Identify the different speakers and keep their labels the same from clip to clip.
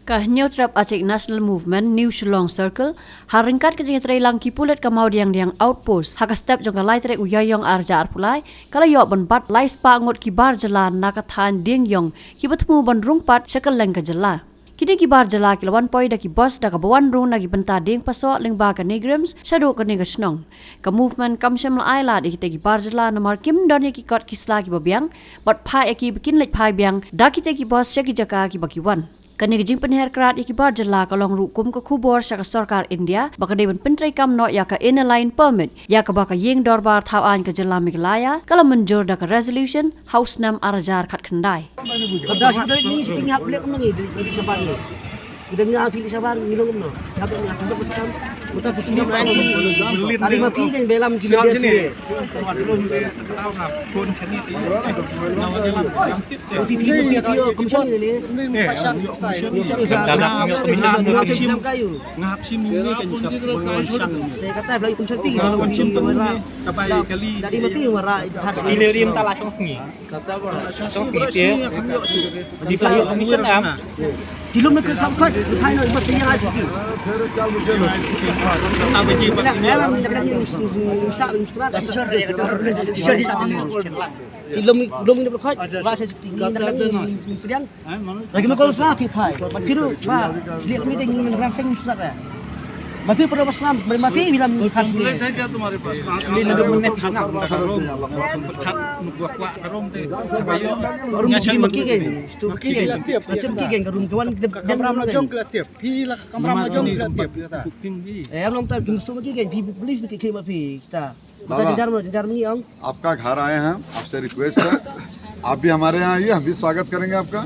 Speaker 1: New Trap Aceh National Movement New Shillong Circle haringkat kejeng trailang kipulet kamau diang outpost haka step jong kalai trek uyayong arja arpulai kala yok benpat lai spa ngot kibar jela nakathan ding yong kibatmu ban rungpat syakal leng ka jela kini kibar jela kilawan poi da ki bos da ka bawan rung nagi benta ding pasok leng ba ka negrams shadu ka nega snong ka movement kam syam la ai la di kita kibar jela namar kim don ki kot kisla ki babiang bot phai ki bikin lek phai biang da kita ki bos syaki jaka ki bakiwan Kani kejing penher kerat ikibar jela kalong rukum ke kubor syaka sarkar India baka dewan pentrai kam no ya ka inner line permit ya ka baka yeng dorbar thawan ke jela miglaya kalau menjur da ka resolution house nam arajar khat khandai.
Speaker 2: Kada sudah ini sting hak lek mengi di sabar ni. Udah nya pilih sabar ngilong no. Dapat nya kada macam uta kucing main. Tadi mati kan belam kita sini. Sabar dulu tahu ngap pun sini ti. Nama jalan yang tip je. Video komisen ini. Ngap sim kayu. Ngap sim ini kan mengansang. Saya kata belai komisen ti. Komisen tu kapai kali. Tadi mati wara
Speaker 3: Ini rim tak langsung sengi. Kata apa? Langsung sengi dia. Di pelayu komisen am.
Speaker 2: Belum nak sampai hai noi mesti yang ada. Tak beji batnya. Belum ini berkait. Rasa tinggi dan lagi nak salah kita. Bakiru ba lihat meeting dengan rangseng surat. Mati pada pasal mati bilang
Speaker 4: kan boleh saja तुम्हारे पास ini ada menit sangat karom berkat kuat karom teh ayo
Speaker 2: ngacang maki kan maki kan macam maki kan karum tuan
Speaker 4: kamera majong kreatif pila kamera majong kreatif tinggi
Speaker 2: हम लोग तो मस्त मकी kan pi police के खेल माफी kita जंजार में हम
Speaker 5: आपका घर आए हैं आपसे रिक्वेस्ट है आप भी हमारे यहाँ आइए हम भी स्वागत करेंगे आपका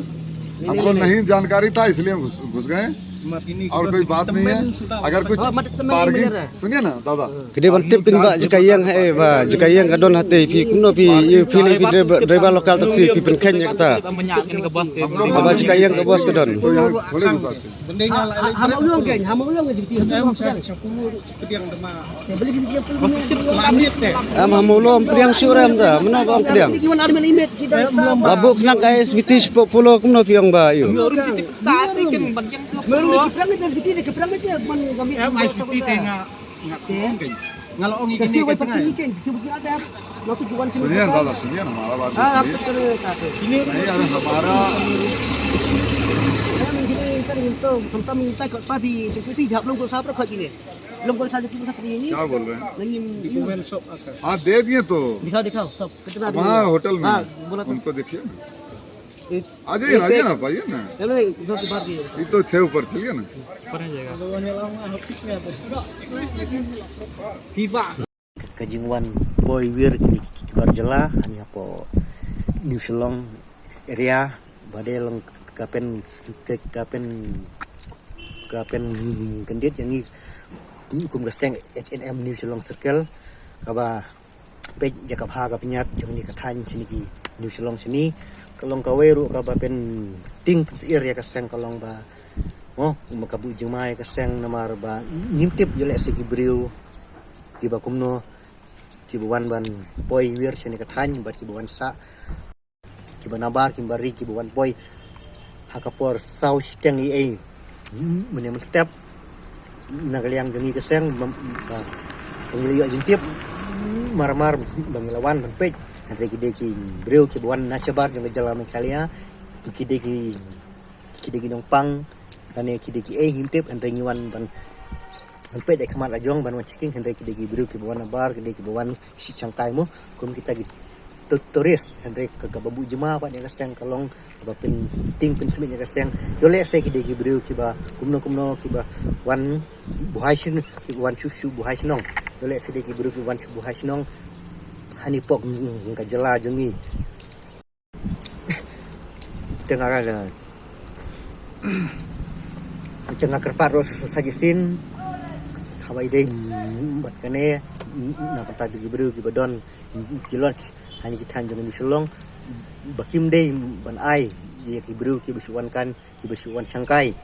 Speaker 5: हमको नहीं जानकारी था इसलिए घुस गए और कोई बात नहीं है अगर कुछ पार्किंग सुनिए ना दादा
Speaker 6: Kede bantip pin ba jikayang kadon hati pi kuno pi pilih pi driver lokal taksi pi pen kenya kata apa jikayang ke bos kadon
Speaker 5: तो यहाँ थोड़े घुस आते हैं
Speaker 2: हम ulang kan seperti
Speaker 4: हम sepuluh kediang dema
Speaker 2: beli
Speaker 4: langit teh
Speaker 6: am hamulom priang syuram da meno bang priang
Speaker 2: gimana ada limit kita
Speaker 6: babuk nak KS British populo kuno piang ba yu
Speaker 3: Saat ini kan banyak
Speaker 2: Meru keperang itu seperti ni keperang itu man kami
Speaker 4: ai seperti teh ngak kuong kan ngaloong ini
Speaker 2: Kasi
Speaker 4: kan
Speaker 2: wajib ini kan disebut ada waktu jualan
Speaker 5: सुनिए ना दादा सुनिए ना हमारा बात भी सुनिए
Speaker 2: ini
Speaker 5: नहीं अरे हमारा
Speaker 2: kita minta kau sapi seperti pihak belum kau sapi kau gini belum kau sapi kita seperti ini
Speaker 5: क्या बोल रहे हैं
Speaker 2: lagi
Speaker 4: shop akan
Speaker 5: हाँ दे दिए तो
Speaker 2: दिखाओ सब कितना
Speaker 5: वहाँ होटल में
Speaker 2: बोला तो
Speaker 5: उनको देखिए ना आ जाइए ना पाइए ना
Speaker 2: चलो इधर से बाहर गए
Speaker 5: ये तो थे ऊपर चलिए ना
Speaker 2: Kajingwan boy wir kibar jela hanya po New Shillong area badel kapen kendit yang kum gaseng H&M New Shillong Circle kaba pej jakapha ka pinyat jong ni kathan sini ki New Shillong sini kalong kaweru kaba pen ting area kaseng kalong ba oh makabu jemai kaseng namar ba ngimtip jele segi briu kiba kumno kibuan ban boy wir sini kathan bat kibuan sa kiba nabar kimbari kibuan boy hakapor south teng ai menem step nagaliang gangi kaseng pengliyo jintip mar-mar banglawan banpej andre kideki breu kibuan nasabar jong jalan kalia kideki nongpang ane kideki himtip andre nyuan ban banpej dek kamat ajong ban checking andre kideki breu kibuan nabar kideki kibuan si changkai mo kum kita turis andre babu jema pa ni kaseng kalong ba pen ting pen smit ni kaseng yole se kideki breu kiba kumno kiba wan buhai sin wan shu buhai sinong Dolek sedeki berdua wan buhai sinong hani pok ka jela jongi tengah ada tengah kerpat ros sajisin hawai dei bat kane na kata di berdua ki badon kilon hani kita jangan disulong bakim dei ban ai dia ki berdua ki besuan kan ki besuan sangkai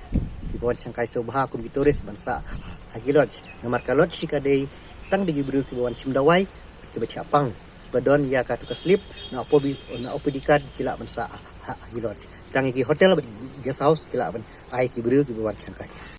Speaker 2: ki besuan sangkai sobha kum turis bansa hagilot namar kalot sikadei tang di berdua ki bawan simdawai ki bacapang badon ya ka tu slip na opo dikad kila ban sa ha hilot tangi ki hotel guest house kila ban ai ki bru ki ban sangkai